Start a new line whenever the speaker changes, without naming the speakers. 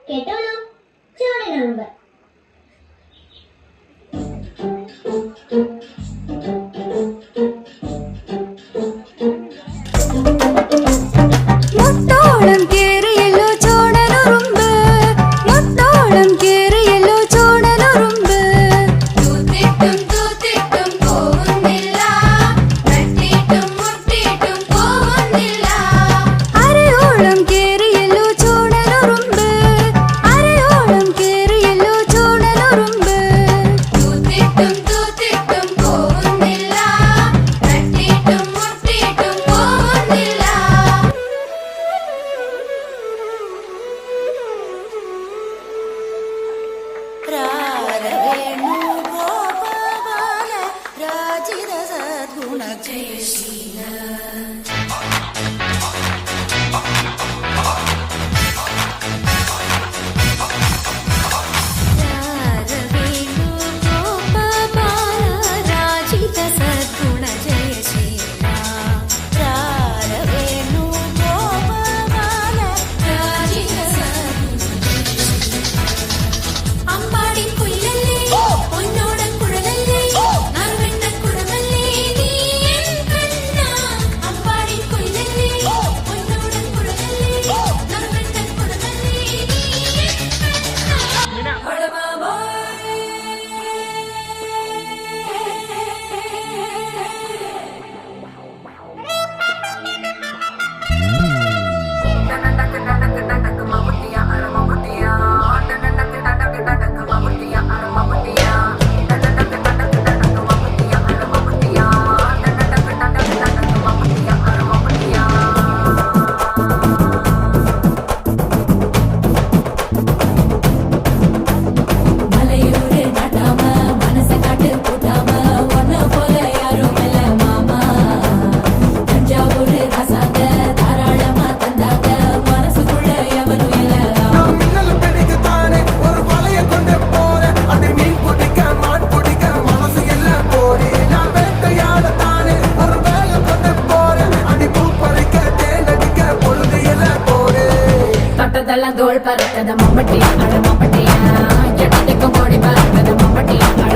കേട്ടോളൂ. ചോണനുറുമ്പ്.
മുത്തോളം കേറിയല്ലോ ചോണനുറുമ്പ്, മുത്തോളം കേറിയല്ലോ ചോണനുറുമ്പ്. തൂത്തിട്ടും തൂത്തിട്ടും പോകുന്നില്ല, തട്ടിയിട്ടും മുട്ടിയിട്ടും പോകുന്നില്ല. അരയോളം കേറിയല്ലോ ചോണനുറുമ്പ്, അരയോളം കേറിയല്ലോ ചോണനുറുമ്പ്. തൂത്തിട്ടും തൂത്തിട്ടും പോകുന്നില്ല, തട്ടിയിട്ടും മുട്ടിയിട്ടും പോകുന്നില്ല. രാരവേണു ഗോപാല രാജിത സദ്ഗുണ ജയശീല. രാരവേണു ഗോപാല രാജിത സദ്ഗുണ ജയശീല. രാരവേണു ഗോപാല രാജിത സദ്ഗുണ അമ്പാടി കുയിലല്ലേ പൊന്നോടൻ കുഴലല്ലേ നറുവെണ്ണ കുടമല്ലേ നീ എൻ കണ്ണ. അമ്പാടി കുയിലല്ലേ പൊന്നോടൻ കുഴലല്ലേ നറുവെണ്ണ കുടമല്ലേ നീ എൻ കണ്ണ. മലയൂര് നാട്ടാമ മനസ്സ കാട്ട് കൂട്ടാമ ഒന്ന പോലെ യാരുമല്ല മാമ. തഞ്ചാവൂര് ராசாங்க தாராளமா தந்தாங்க மனசுக்குள்ள எவனும் இல்ல.
மின்னல் பிடிக்கத்தானே ஒரு வலைய கொண்டு போறேன், அதை மீன் பிடிக்க மான் பிடிக்க மனசு எல்லாம் போறே. நான் வேட்டையாடத்தானே ஒரு வேலை கொண்டு போறேன், அடி பூ பறிக்க தேனடிக்க பொழுது எல்லாம் போறே.
தொட்டதெல்லாம் தோல் பறக்கத மம்பட்டியா அட மம்பட்டியா, எட்டத்துக்கும் கோடி பறக்கத மம்பட்டியா அட